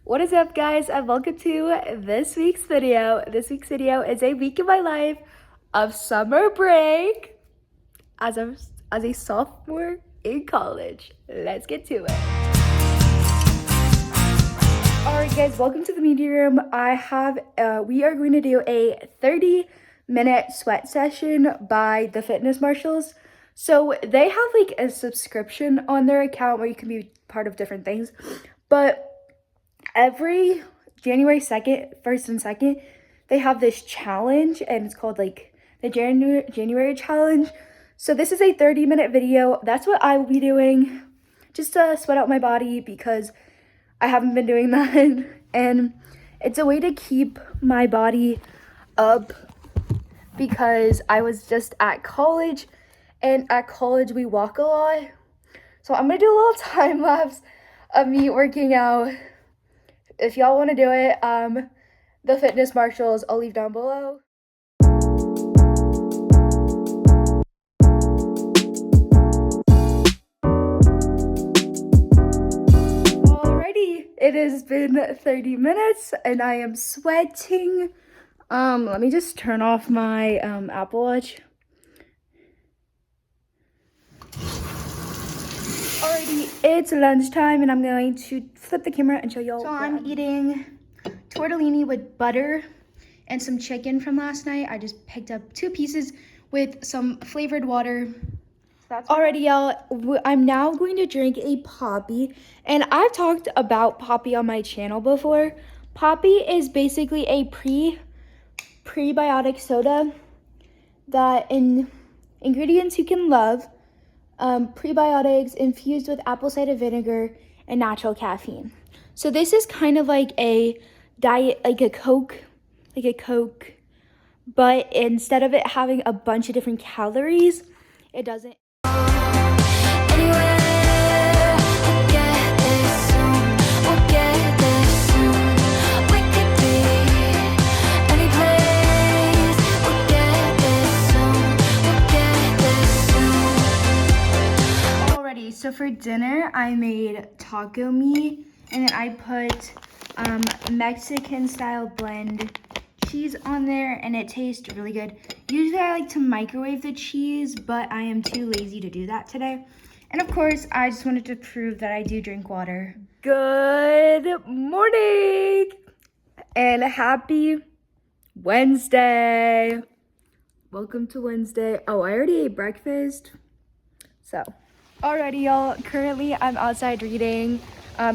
What is up, guys, and welcome to this week's video. This week's video is a week in my life of summer break as a sophomore in college. Let's get to it. Alright, guys, welcome to the media room. We are going to do a 30-minute sweat session by the Fitness Marshals. So they have like a subscription on their account where you can be part of different things, but every January 2nd, 1st and 2nd, they have this challenge, and it's called like the January challenge. So this is a 30-minute video. That's what I will be doing, just to sweat out my body because I haven't been doing that. And it's a way to keep my body up because I was just at college, and at college we walk a lot. So I'm gonna do a little time lapse of me working out. If y'all want to do it, the Fitness Marshals, I'll leave down below. Alrighty, it has been 30 minutes and I am sweating. Let me just turn off my Apple Watch. Alrighty, it's lunchtime and I'm going to flip the camera and show y'all. So I'm eating tortellini with butter and some chicken from last night. I just picked up 2 pieces with some flavored water. Alrighty, y'all, I'm now going to drink a Poppy, and I've talked about Poppy on my channel before. Poppy is basically a prebiotic soda that in ingredients you can love. Prebiotics infused with apple cider vinegar and natural caffeine. So this is kind of like a diet, like a Coke, but instead of it having a bunch of different calories, it doesn't. So for dinner, I made taco meat, and then I put Mexican style blend cheese on there, and it tastes really good. Usually I like to microwave the cheese, but I am too lazy to do that today. And of course, I just wanted to prove that I do drink water. Good morning and happy Wednesday. Welcome to Wednesday. Oh, I already ate breakfast. So alrighty, y'all, currently I'm outside reading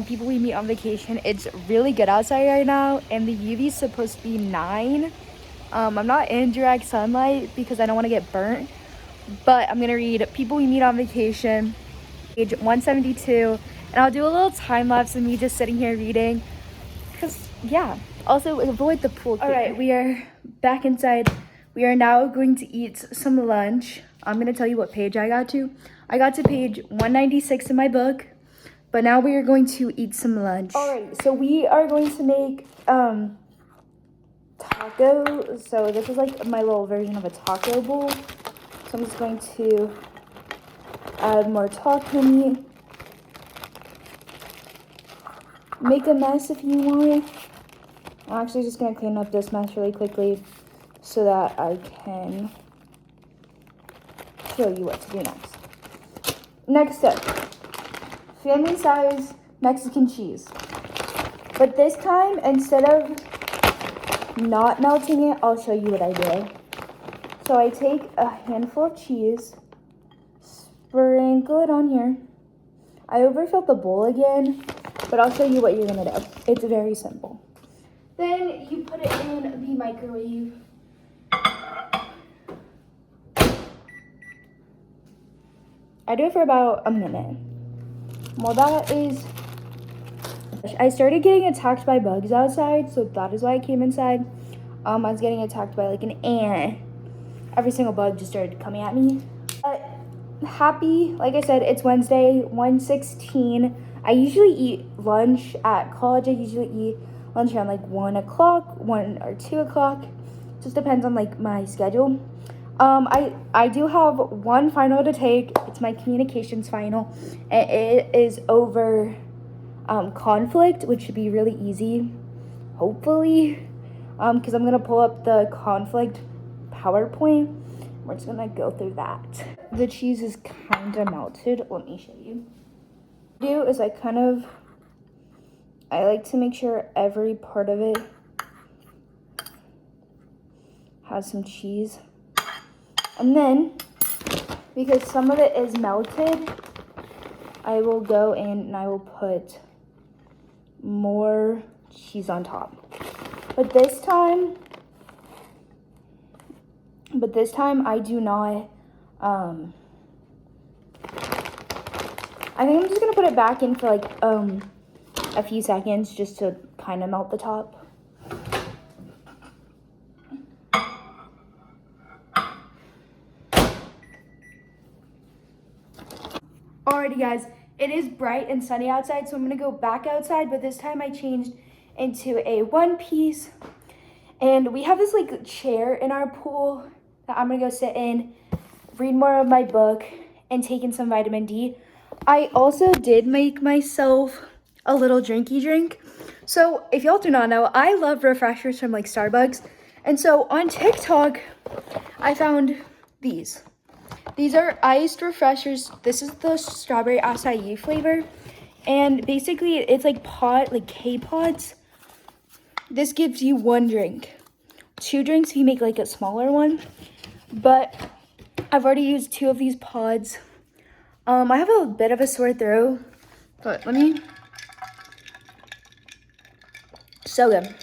People We Meet on Vacation. It's really good outside right now, and the UV is supposed to be 9. I'm not in direct sunlight because I don't want to get burnt, but I'm gonna read People We Meet on Vacation, page 172, and I'll do a little time lapse of me just sitting here reading, because yeah, also avoid the pool. Alright, we are back inside. We are now going to eat some lunch. I'm gonna tell you what page I got to. I got to page 196 in my book, but now we are going to eat some lunch. Alright, so we are going to make taco. So this is like my little version of a taco bowl. So I'm just going to add more taco meat. Make a mess if you want. I'm actually just gonna clean up this mess really quickly so that I can show you what to do next. Next up, family size Mexican cheese. But this time, instead of not melting it, I'll show you what I do. So I take a handful of cheese, sprinkle it on here. I overfilled the bowl again, but I'll show you what you're gonna do. It's very simple. Then you put it in the microwave. I do it for about a minute. Well, that is... I started getting attacked by bugs outside, so that is why I came inside. I was getting attacked by like an ant. Every single bug just started coming at me. Happy, like I said, it's Wednesday, 1:16. I usually eat lunch at college. I usually eat lunch around like 1 o'clock, 1 or 2 o'clock. Just depends on like my schedule. I do have one final to take. It's my communications final, and it is over conflict, which should be really easy, hopefully, because I'm gonna pull up the conflict PowerPoint. We're just gonna go through that. The cheese is kind of melted. Let me show you. What I do is I like to make sure every part of it has some cheese. And then, because some of it is melted, I will go in and I will put more cheese on top. But this time I do not, I think I'm just gonna put it back in for like a few seconds just to kind of melt the top. Alrighty guys, it is bright and sunny outside, so I'm gonna go back outside, but this time I changed into a one piece. And we have this like chair in our pool that I'm gonna go sit in, read more of my book, and take in some vitamin D. I also did make myself a little drinky drink. So if y'all do not know, I love refreshers from like Starbucks. And so on TikTok, I found these. These are iced refreshers. This is the strawberry acai flavor. And basically it's like K-pods. This gives you one drink. 2 drinks if you make like a smaller one. But I've already used 2 of these pods. I have a bit of a sore throat, but so good.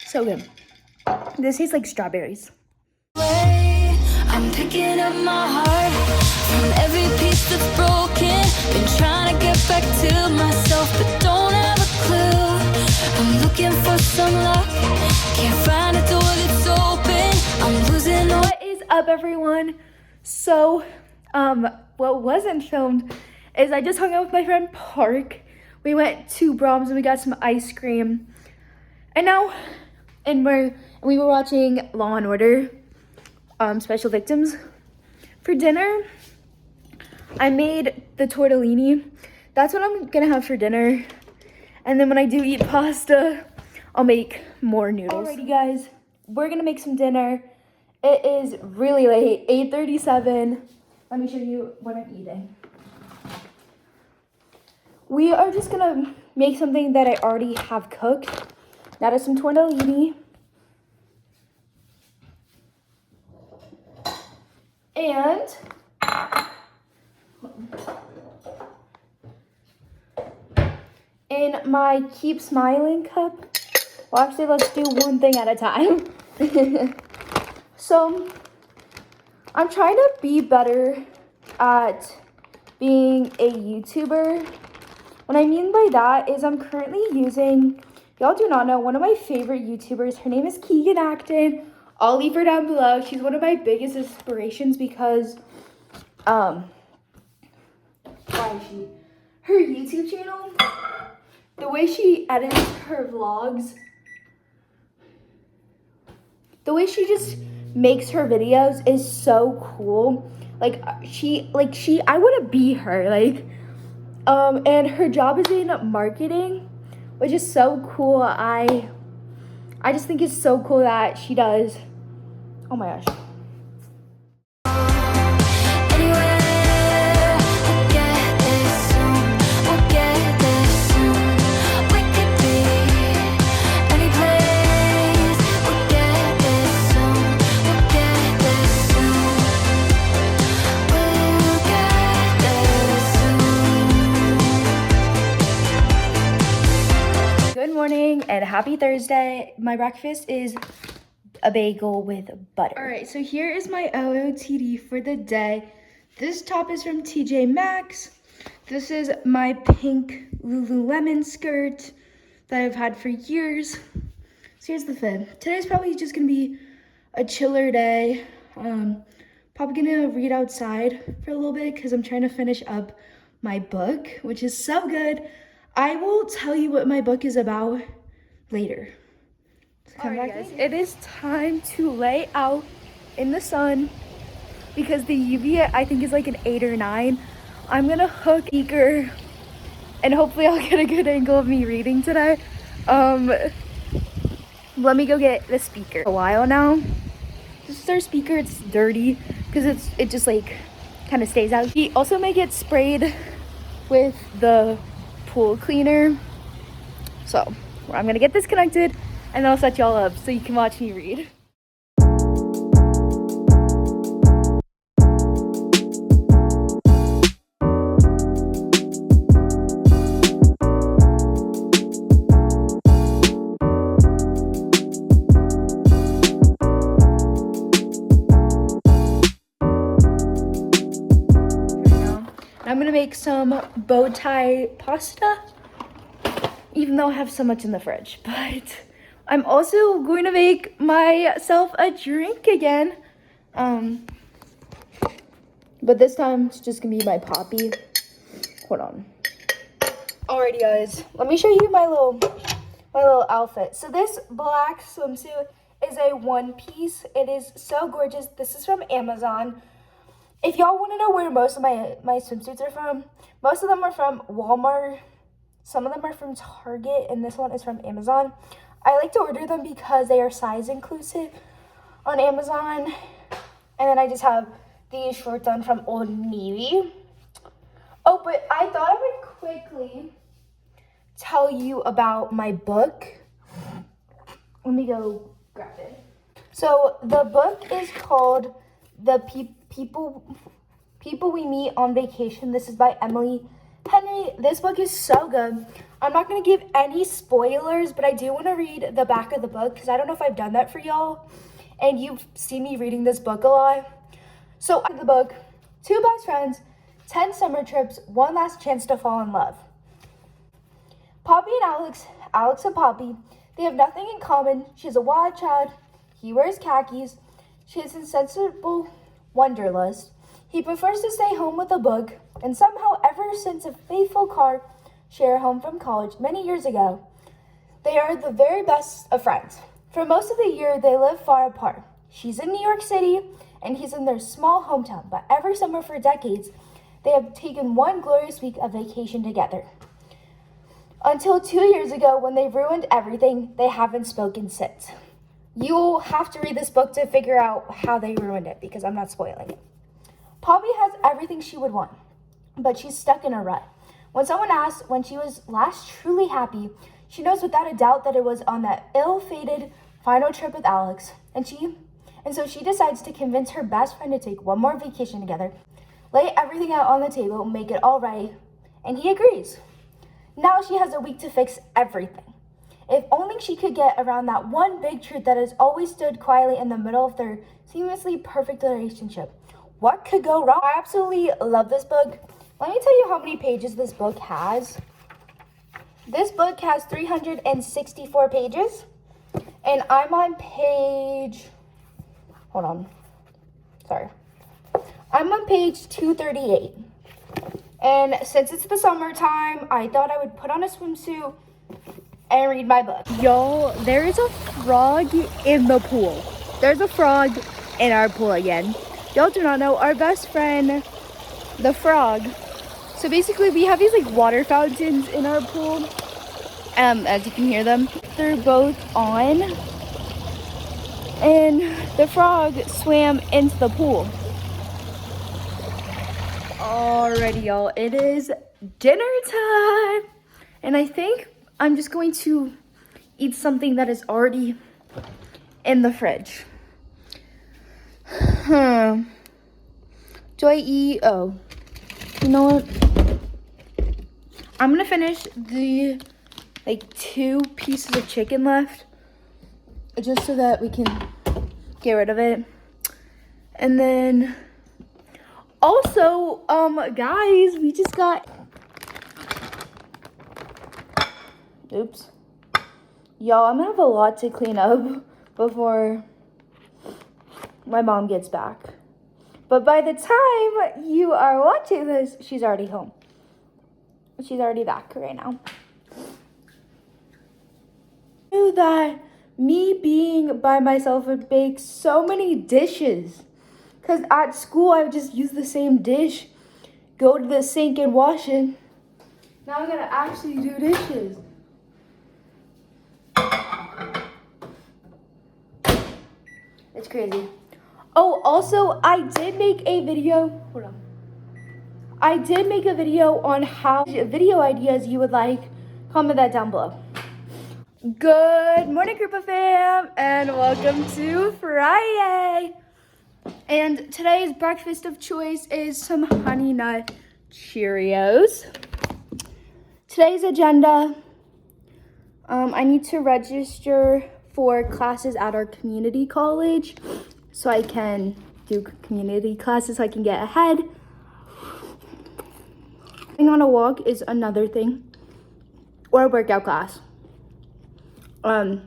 So good. This tastes like strawberries. I'm picking up my heart from every piece that's broken. Been trying to get back to myself, but don't have a clue. I'm looking for some luck, can't find a door that's open. I'm losing all. What is up, everyone? So, what wasn't filmed is I just hung out with my friend Park. We went to Brahms and we got some ice cream. And we were watching Law and Order, Special Victims. For dinner, I made the tortellini. That's what I'm gonna have for dinner. And then when I do eat pasta, I'll make more noodles. Alrighty guys, we're gonna make some dinner. It is really late, 8:37. Let me show you what I'm eating. We are just gonna make something that I already have cooked. That is some tortellini. And in my Keep Smiling cup, well actually let's do one thing at a time. So I'm trying to be better at being a YouTuber. What I mean by that is I'm currently using, y'all do not know, one of my favorite YouTubers. Her name is Keegan Acton. I'll leave her down below. She's one of my biggest inspirations because, why is she? Her YouTube channel, the way she edits her vlogs, the way she just makes her videos is so cool. I want to be her, and her job is in marketing, which is so cool. I just think it's so cool that she does. Oh my gosh. Good morning and happy Thursday. My breakfast is a bagel with butter. All right, so here is my OOTD for the day. This top is from TJ Maxx. This is my pink Lululemon skirt that I've had for years. So here's the fit. Today's probably just gonna be a chiller day. Probably gonna read outside for a little bit because I'm trying to finish up my book, which is so good. I will tell you what my book is about later. Alright guys, it is time to lay out in the sun because the UV I think is like an 8 or 9. I'm gonna hook speaker and hopefully I'll get a good angle of me reading today. Let me go get the speaker. A while now. This is our speaker. It's dirty because it just like kind of stays out. We also may get sprayed with the pool cleaner. So I'm gonna get this connected and then I'll set y'all up so you can watch me read. I'm gonna make some bow tie pasta, even though I have so much in the fridge. But I'm also going to make myself a drink again. But this time it's just gonna be my poppy. Hold on. Alrighty guys, let me show you my little outfit. So this black swimsuit is a one piece. It is so gorgeous. This is from Amazon. If y'all want to know where most of my swimsuits are from, most of them are from Walmart. Some of them are from Target, and this one is from Amazon. I like to order them because they are size inclusive on Amazon. And then I just have these shorts on from Old Navy. Oh, but I thought I would quickly tell you about my book. Let me go grab it. So the book is called The People We Meet on Vacation. This is by Emily Henry. This book is so good. I'm not going to give any spoilers, but I do want to read the back of the book because I don't know if I've done that for y'all. And you've seen me reading this book a lot. So the book, 2 best friends, 10 summer trips, one last chance to fall in love. Poppy and Alex and Poppy, they have nothing in common. She's a wild child. He wears khakis. She is insensible wanderlust. He prefers to stay home with a book, and somehow, ever since a faithful car share home from college many years ago, they are the very best of friends. For most of the year, they live far apart. She's in New York City, and he's in their small hometown, but every summer for decades, they have taken one glorious week of vacation together. Until 2 years ago, when they ruined everything, they haven't spoken since. You'll have to read this book to figure out how they ruined it, because I'm not spoiling it. Poppy has everything she would want, but she's stuck in a rut. When someone asks when she was last truly happy, she knows without a doubt that it was on that ill-fated final trip with Alex. And so she decides to convince her best friend to take one more vacation together, lay everything out on the table, make it all right, and he agrees. Now she has a week to fix everything. If only she could get around that one big truth that has always stood quietly in the middle of their seamlessly perfect relationship. What could go wrong? I absolutely love this book. Let me tell you how many pages this book has. This book has 364 pages, and I'm on page, I'm on page 238. And since it's the summertime, I thought I would put on a swimsuit and read my book. Y'all, there is a frog in the pool. There's a frog in our pool again. Y'all do not know, our best friend, the frog. So basically we have these like water fountains in our pool. As you can hear them. They're both on. And the frog swam into the pool. Alrighty, y'all, it is dinner time. And I think I'm just going to eat something that is already in the fridge. Do I eat? Oh, you know what? I'm gonna finish the 2 pieces of chicken left, just so that we can get rid of it. And then also, guys, we just got. Oops. Y'all, I'm gonna have a lot to clean up before my mom gets back. But by the time you are watching this, she's already home. She's already back right now. I knew that me being by myself would bake so many dishes. Because at school, I would just use the same dish, go to the sink and wash it, Now I gotta actually do dishes. It's crazy. Oh, also, I did make a video. Hold on. I did make a video on how video ideas you would like. Comment that down below. Good morning, Krupa fam, and welcome to Friday. And today's breakfast of choice is some Honey Nut Cheerios. Today's agenda, I need to register for classes at our community college so I can do community classes so I can get ahead. Going on a walk is another thing, or a workout class. We'll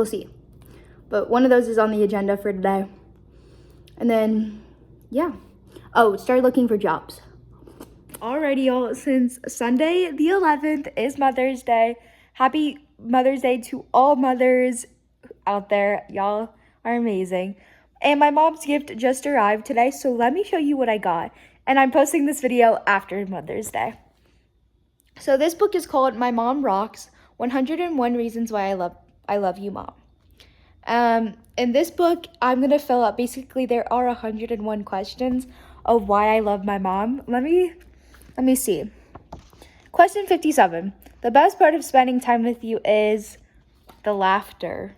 see. But one of those is on the agenda for today. And then, yeah. Oh, start looking for jobs. Alrighty, y'all, since Sunday the 11th is Mother's Day, happy Mother's Day to all mothers out there. Y'all are amazing. And my mom's gift just arrived today, so let me show you what I got. And I'm posting this video after Mother's Day. So this book is called My Mom Rocks, 101 Reasons Why I Love You, Mom. In this book, I'm going to fill out, basically there are 101 questions of why I love my mom. Let me see. Question 57. The best part of spending time with you is the laughter.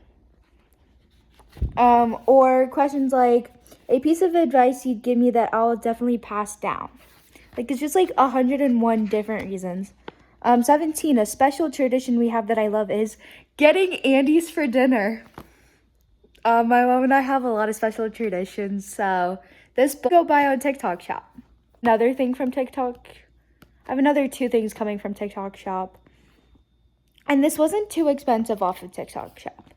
Or questions like, a piece of advice you'd give me that I'll definitely pass down. Like, it's just like 101 different reasons. 17, a special tradition we have that I love is getting Andes for dinner. My mom and I have a lot of special traditions, so this book go buy on TikTok Shop. Another thing from TikTok, I have another 2 things coming from TikTok Shop. And this wasn't too expensive off of TikTok Shop.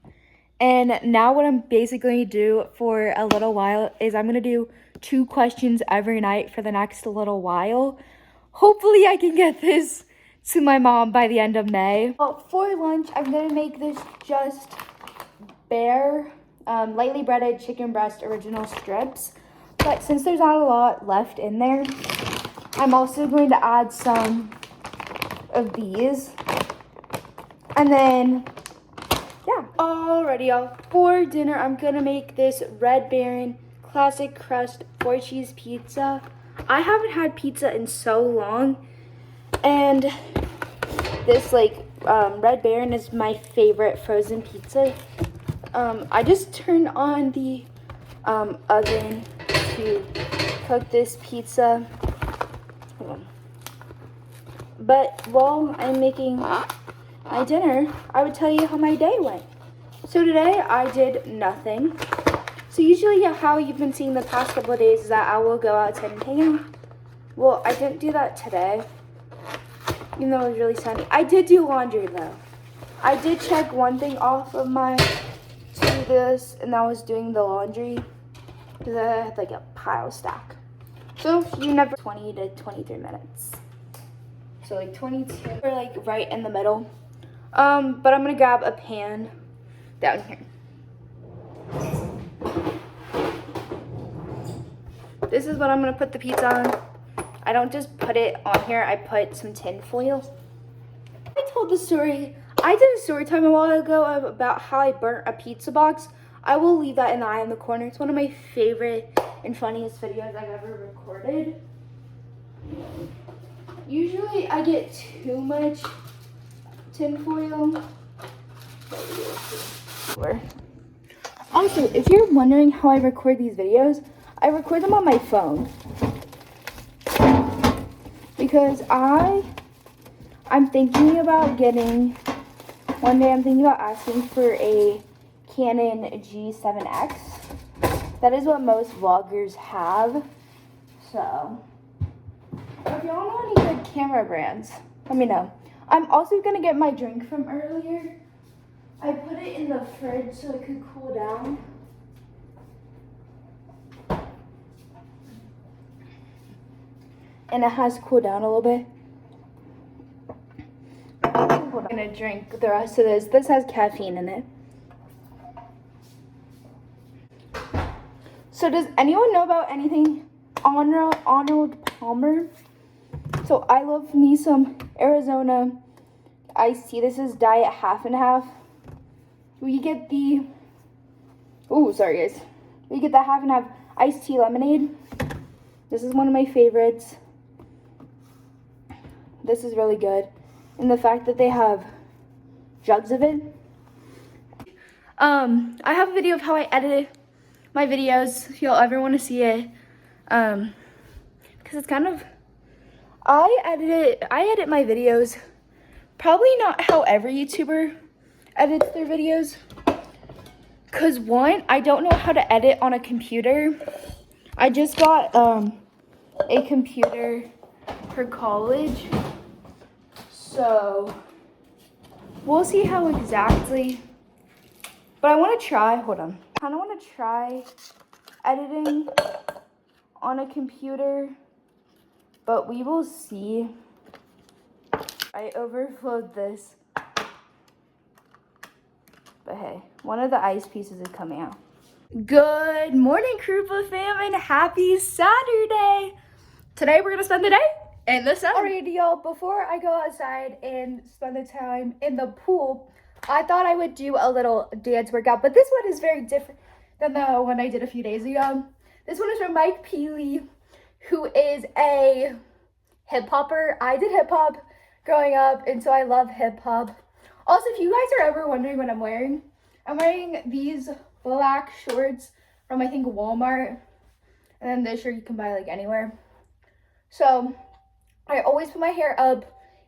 And now what I'm basically going to do for a little while is I'm going to do 2 questions every night for the next little while. Hopefully I can get this to my mom by the end of May. Well, for lunch, I'm going to make this just bare, lightly breaded chicken breast original strips. But since there's not a lot left in there, I'm also going to add some of these. And then, yeah. Alrighty, y'all. For dinner, I'm going to make this Red Baron classic crust 4-cheese pizza. I haven't had pizza in so long. And this, Red Baron is my favorite frozen pizza. I just turned on the oven to cook this pizza. Hold on. But while I'm making my dinner, I would tell you how my day went. So today I did nothing. So usually how you've been seeing the past couple of days is that I will go outside and hang out. Well, I didn't do that today, even though it was really sunny. I did do laundry though. I did check one thing off of my to-do list, and that was doing the laundry because I had like a pile stack. So you never 20 to 23 minutes. So like 22 or like right in the middle. But I'm gonna grab a pan down here. This is what I'm gonna put the pizza on. I don't just put it on here, I put some tin foil. I told the story. I did a story time a while ago about how I burnt a pizza box. I will leave that in the eye in the corner. It's one of my favorite and funniest videos I've ever recorded. Usually I get too much tin foil. Also, if you're wondering how I record these videos, I record them on my phone. Because I'm thinking about getting, one day I'm thinking about asking for a Canon G7X. That is what most vloggers have. So, if y'all know any good camera brands, let me know. I'm also gonna get my drink from earlier. I put it in the fridge so it could cool down. And it has cooled down a little bit. I'm gonna drink the rest of this. This has caffeine in it. So does anyone know about anything Arnold Palmer? So I love me some Arizona iced tea. This is diet half and half. We get the, oh, sorry guys. We get the half and half iced tea lemonade. This is one of my favorites. This is really good. And the fact that they have jugs of it. I have a video of how I edit my videos if y'all ever want to see it. Because it's kind of, I edit my videos probably not how every YouTuber edits their videos. Cause one, I don't know how to edit on a computer. I just got a computer for college. So we'll see how exactly, but I want to try, hold on. I kind of want to try editing on a computer, but we will see. I overflowed this, but hey, one of the ice pieces is coming out. Good morning, Krupa fam, and happy Saturday. Today we're gonna spend the day in the sun. Alrighty, y'all, before I go outside and spend the time in the pool, I thought I would do a little dance workout, but this one is very different than the one I did a few days ago. This one is from Mike Peely, who is a hip hopper. I did hip hop growing up, and so I love hip hop. Also, if you guys are ever wondering what I'm wearing these black shorts from I think Walmart, and then this shirt you can buy like anywhere. So I always put my hair up,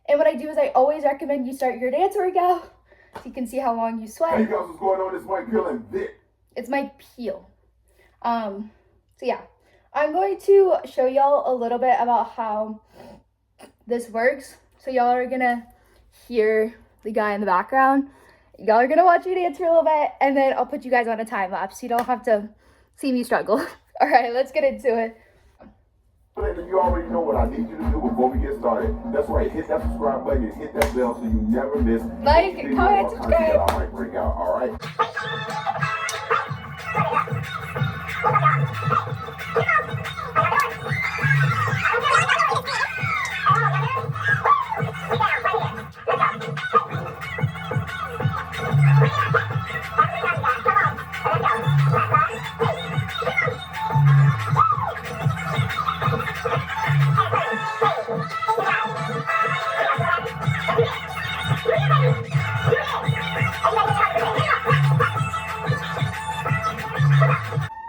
and what I do is I always recommend you start your dance workout so you can see how long you sweat. Hey guys, what's going on? It's Mike Peel and Vic. It's Mike Peel. So yeah, I'm going to show y'all a little bit about how this works. So y'all are gonna hear the guy in the background. Y'all are gonna watch me dance for a little bit, and then I'll put you guys on a time lapse so you don't have to see me struggle. All right, let's get into it. You already know what I need you to do before we get started. That's right, hit that subscribe button and hit that bell so you never miss. Like, comment, subscribe. I might bring out, all right?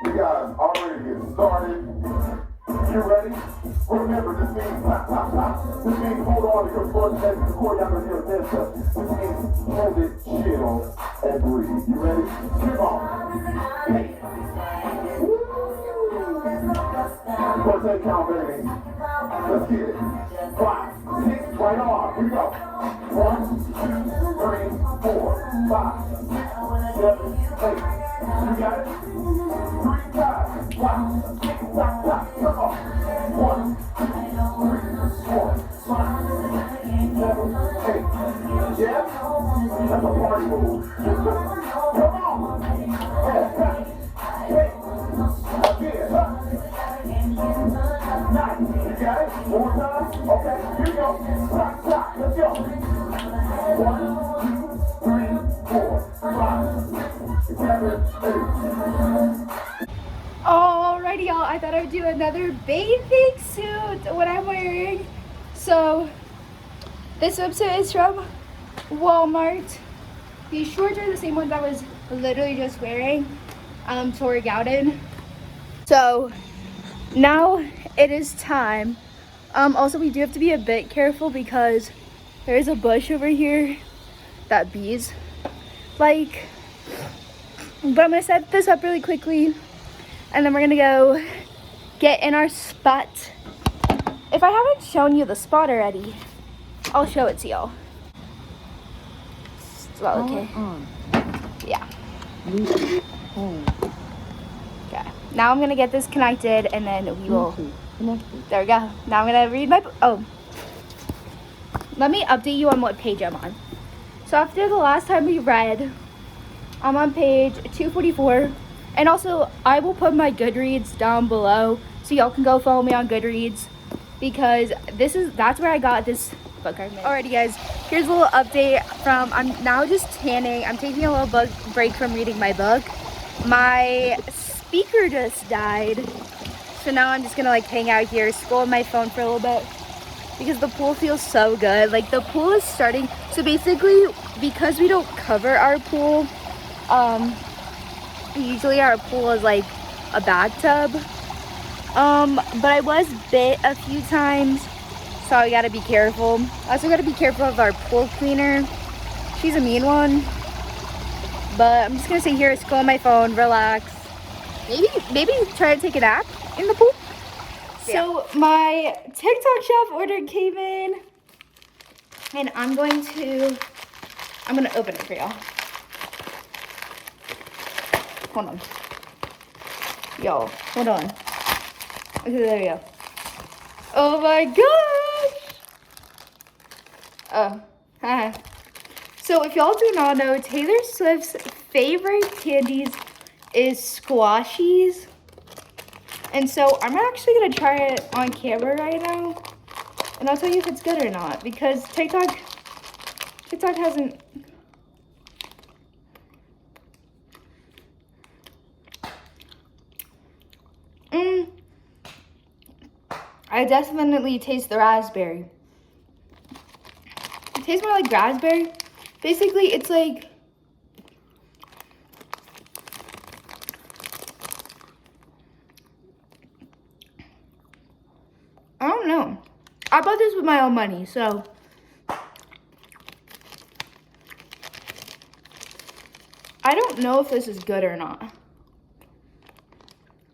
You guys already get started. You ready? Remember, this means clap, clap, clap. This means hold on to your front leg before y'all gonna hear a dancer. This means hold it, chill, and breathe. You ready? Come on. Hey. First head count, baby. Let's get it. 5, 6, right on. Here we go. 1, 2, 3, 4, 5, 6, 7, 8. You got it? 3 times. 5, 6, 7, 8. Come on. 1, 2, 3, 4, 5, 6, 7, 8. Yeah? That's a party move. Come on. Hey, hey. Again. Nice. You got it? One more time. Okay. Here we go. Clock, clock. Let's go. 1, 2, 3, 4, 5, 6, 7, 8. Alrighty, y'all. I thought I'd do another bathing suit. What I'm wearing. So this swimsuit is from Walmart. These shorts are the same ones I was literally just wearing to work out in. So now it is time. Also, we do have to be a bit careful because there's a bush over here that bees like. But I'm gonna set this up really quickly, and then we're gonna go get in our spot. If I haven't shown you the spot already, I'll show it to y'all. Well, okay. Yeah. Okay. Now I'm gonna get this connected, and then we will. There we go. Now I'm gonna read my. Oh. Let me update you on what page I'm on. So after the last time we read, I'm on page 244. And also, I will put my Goodreads down below so y'all can go follow me on Goodreads. because that's where I got this book I made. Alrighty guys, here's a little update from, I'm now just tanning. I'm taking a little break from reading my book. My speaker just died, so now I'm just gonna like hang out here, scroll on my phone for a little bit because the pool feels so good. Like the pool is starting, so basically because we don't cover our pool, usually our pool is like a bathtub, but I was bit a few times, so I gotta be careful. I also gotta be careful of our pool cleaner. She's a mean one. But I'm just gonna sit here, scroll on my phone, relax. Maybe try to take a nap in the pool. Yeah. So my TikTok shop order came in, and I'm gonna open it for y'all. Hold on. Y'all, hold on. Okay, there we go. Oh my gosh! Oh, haha. So if y'all do not know, Taylor Swift's favorite candies is squashies. And so I'm actually gonna try it on camera right now. And I'll tell you if it's good or not, because TikTok hasn't. I definitely taste the raspberry. It tastes more like raspberry. Basically, it's like, I don't know. I bought this with my own money, so. I don't know if this is good or not.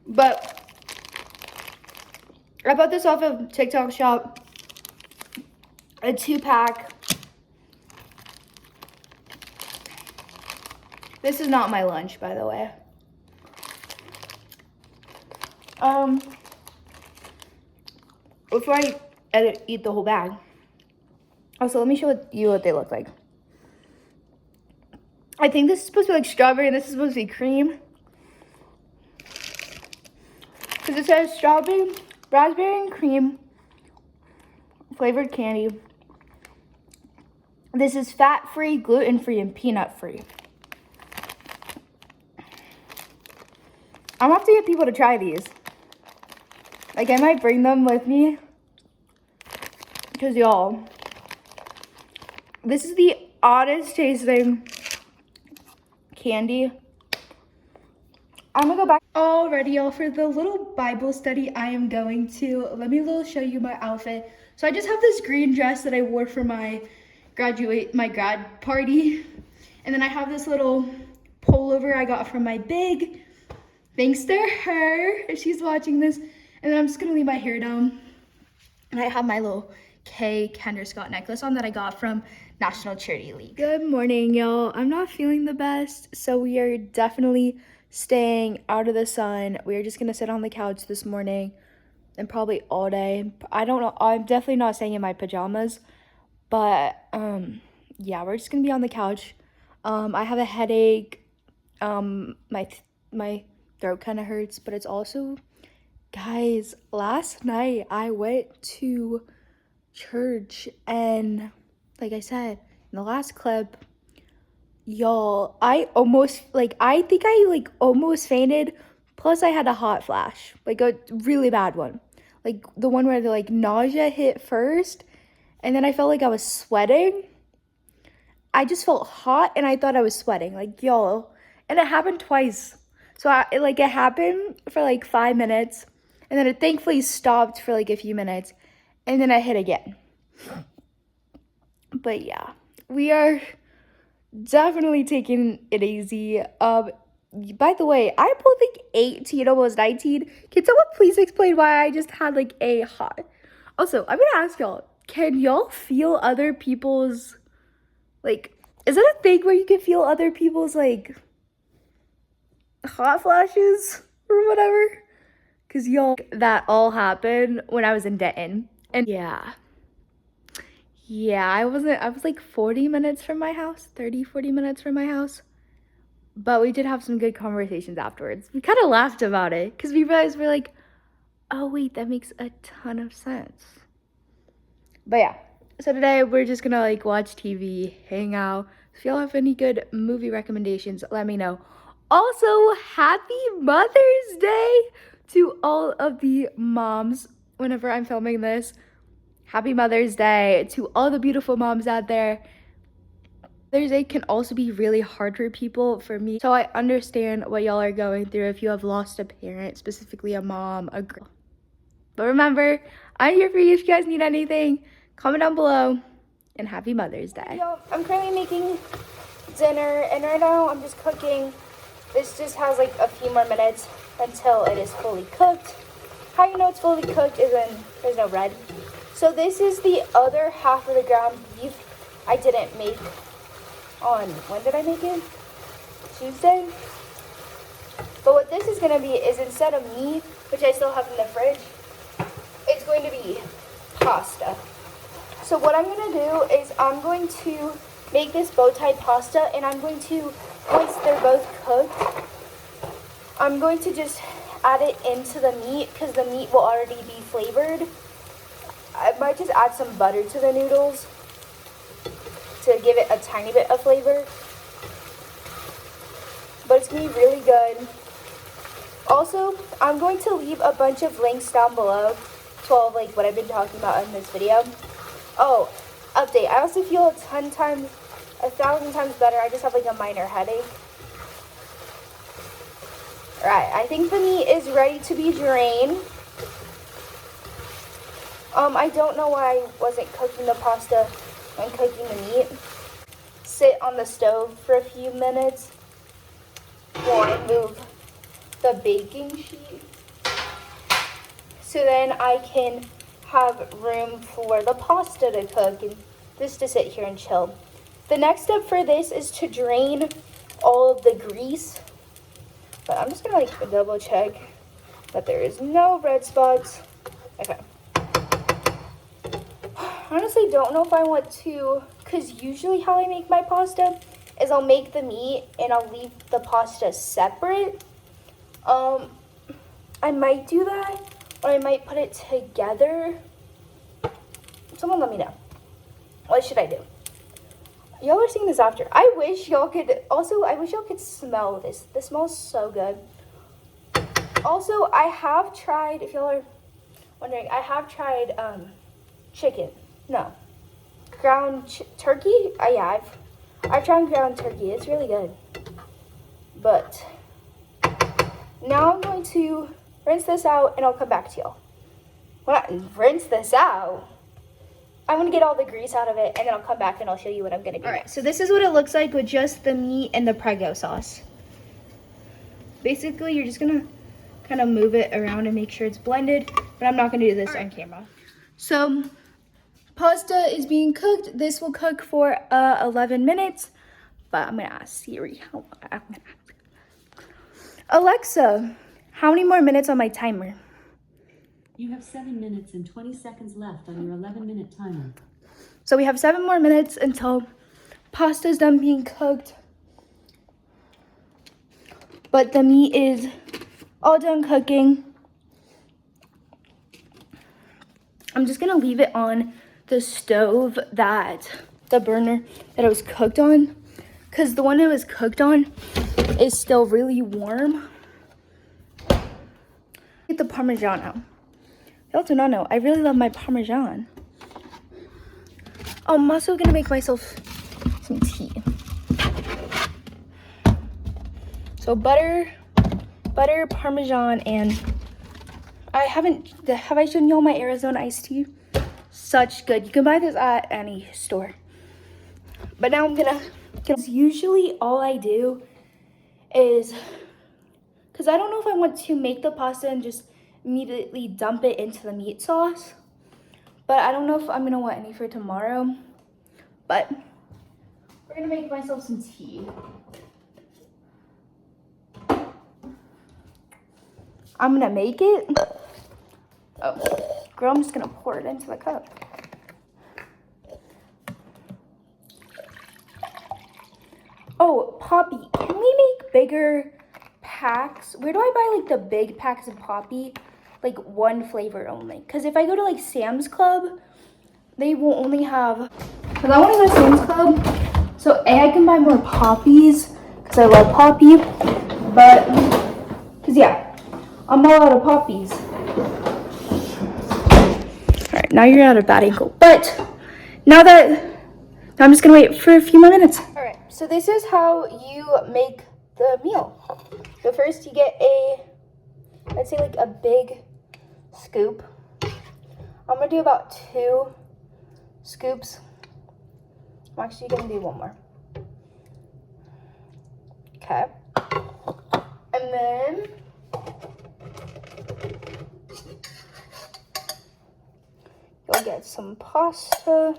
But I bought this off of TikTok shop. A 2-pack. This is not my lunch, by the way. Before I eat the whole bag. Also, let me show you what they look like. I think this is supposed to be like strawberry and this is supposed to be cream. Because it says strawberry, raspberry and cream flavored candy. This is fat-free, gluten-free, and peanut-free. I'm gonna have to get people to try these. Like, I might bring them with me. Because, y'all, this is the oddest tasting candy. I'm gonna go back. Alrighty, y'all, for the little Bible study I am going to, let me show you my outfit. So I just have this green dress that I wore for my grad party. And then I have this little pullover I got from my big. Thanks to her, if she's watching this. And then I'm just gonna leave my hair down. And I have my little K Kendra Scott necklace on that I got from National Charity League. Good morning, y'all. I'm not feeling the best, so we are definitely staying out of the sun. We are just gonna sit on the couch this morning and probably all day. I don't know, I'm definitely not staying in my pajamas, but yeah, we're just gonna be on the couch. I have a headache. My throat kind of hurts, but it's also, guys, last night I went to church and like I said in the last clip, y'all, I think I almost fainted. Plus I had a hot flash, like a really bad one, like the one where the nausea hit first, and then I felt like I was sweating. I just felt hot and I thought I was sweating, like, y'all, and it happened twice. So it happened for 5 minutes, and then it thankfully stopped for a few minutes, and then I hit again. But yeah, we are definitely taking it easy. By the way, I pulled 18, almost 19. Can someone please explain why I just had a hot? Also, I'm gonna ask y'all, can y'all feel other people's, is it a thing where you can feel other people's hot flashes or whatever? Because y'all, that all happened when I was in Denton. And yeah, I was 40 minutes from my house, 40 minutes from my house. But we did have some good conversations afterwards. We kind of laughed about it because we realized we're Oh wait, that makes a ton of sense. But yeah, so today we're just gonna like watch TV, hang out. If y'all have any good movie recommendations, let me know. Also, happy Mother's Day to all of the moms whenever I'm filming this. Happy Mother's Day to all the beautiful moms out there. Mother's Day can also be really hard for people, for me. So I understand what y'all are going through if you have lost a parent, specifically a mom, a girl. But remember, I'm here for you if you guys need anything. Comment down below, and happy Mother's Day. Yo, I'm currently making dinner, and right now I'm just cooking. This just has like a few more minutes until it is fully cooked. How you know it's fully cooked is when there's no red. So this is the other half of the ground beef I didn't make on, when did I make it? Tuesday? But what this is gonna be is, instead of meat, which I still have in the fridge, it's going to be pasta. So what I'm gonna do is I'm going to make this bow tie pasta, and I'm going to, once they're both cooked, I'm going to just add it into the meat, because the meat will already be flavored. I might just add some butter to the noodles to give it a tiny bit of flavor. But it's gonna be really good. Also, I'm going to leave a bunch of links down below to all of like what I've been talking about in this video. Oh, update. I also feel 1,000 times better. I just have like a minor headache. Alright, I think the meat is ready to be drained. I don't know why I wasn't cooking the pasta and cooking the meat. Sit on the stove for a few minutes while I move the baking sheet, so then I can have room for the pasta to cook and this to sit here and chill. The next step for this is to drain all of the grease, but I'm just gonna like double check that there is no red spots. Okay. Honestly, don't know if I want to, because usually how I make my pasta is I'll make the meat and I'll leave the pasta separate. I might do that, or I might put it together. Someone let me know. What should I do? Y'all are seeing this after. I wish y'all could, also, I wish y'all could smell this. This smells so good. Also, I have tried, if y'all are wondering, I have tried, chicken. No. Ground turkey? Yeah, I've tried ground turkey. It's really good. But now I'm going to rinse this out, and I'll come back to y'all. When I rinse this out, I'm going to get all the grease out of it, and then I'll come back and I'll show you what I'm going to do. All right, so this is what it looks like with just the meat and the Prego sauce. Basically, you're just going to kind of move it around and make sure it's blended, but I'm not going to do this on camera. So pasta is being cooked. This will cook for 11 minutes, but I'm going to ask Siri. Alexa, how many more minutes on my timer? You have 7 minutes and 20 seconds left on your 11-minute timer. So we have 7 more minutes until pasta's done being cooked. But the meat is all done cooking. I'm just gonna leave it on the stove, the burner that it was cooked on, because the one it was cooked on is still really warm. Get the Parmesan out. Y'all do not know, I really love my Parmesan. I'm also gonna make myself some tea. So butter, Parmesan, and have I shown y'all my Arizona iced tea? Such good. You can buy this at any store. But now I'm gonna, usually all I do is, because I don't know if I want to make the pasta and just immediately dump it into the meat sauce. But I don't know if I'm gonna want any for tomorrow. But we're gonna make myself some tea. I'm gonna make it. Oh, girl, I'm just gonna pour it into the cup. Oh, Poppy, can we make bigger packs? Where do I buy like the big packs of Poppy? like one flavor only. Because if I go to like Sam's Club, they will only have, because I want to go to Sam's Club, so A, I can buy more poppies, because I love poppy, but, because yeah, I'm all out of poppies. Alright, now you're at a bad angle, but now I'm just gonna wait for a few more minutes. Alright, so this is how you make the meal. So first you get I'd say like a big scoop. I'm gonna do about 2 scoops. I'm actually gonna do 1 more. Okay. And then you'll get some pasta.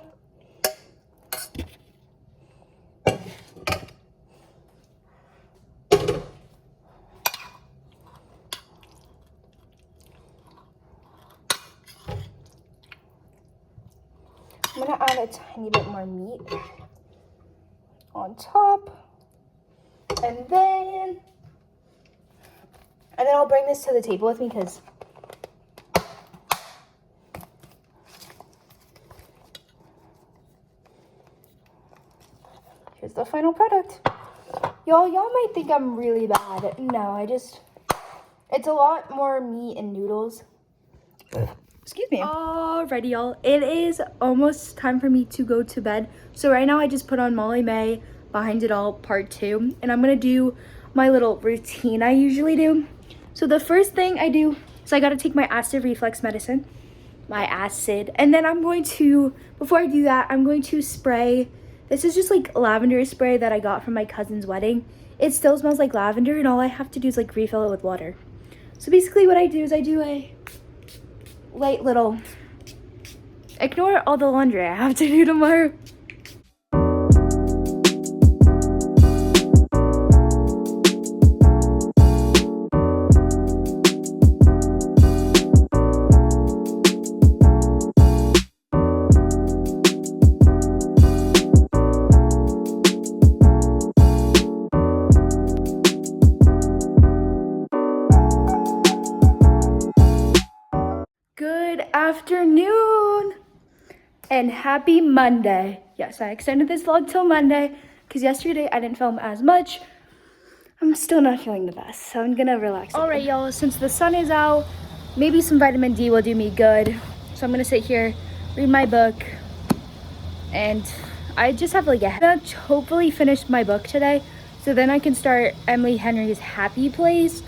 I'm gonna add a tiny bit more meat on top. And then I'll bring this to the table with me because here's the final product. Y'all might think I'm really bad. No, it's a lot more meat and noodles. Excuse me. Alrighty, y'all. It is almost time for me to go to bed. So right now I just put on Molly May Behind It All Part 2. And I'm going to do my little routine I usually do. So the first thing I do is I got to take my acid reflux medicine. And then I'm going to, before I do that, I'm going to spray. This is just like lavender spray that I got from my cousin's wedding. It still smells like lavender and all I have to do is like refill it with water. So basically what I do is I do a light little, ignore all the laundry I have to do tomorrow. Good afternoon and happy Monday. Yes, I extended this vlog till Monday because yesterday I didn't film as much. I'm still not feeling the best, so I'm gonna relax. All right, y'all, since the sun is out, maybe some vitamin D will do me good. So I'm gonna sit here, read my book, and I just have like hopefully finish my book today, so then I can start Emily Henry's Happy Place,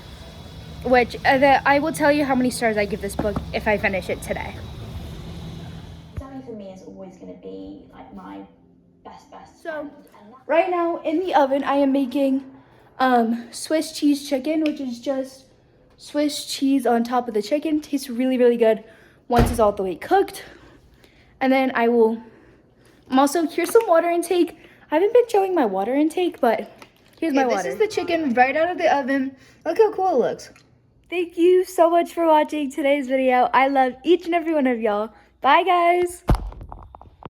which I will tell you how many stars I give this book if I finish it today. Sammy for me is always going to be like my best So right now in the oven I am making Swiss cheese chicken, which is just Swiss cheese on top of the chicken. Tastes really, really good once it's all the way cooked. And then I'm also, here's some water intake. I haven't been showing my water intake, but here's my water. This is the chicken right out of the oven. Look how cool it looks. Thank you so much for watching today's video. I love each and every one of y'all. Bye, guys.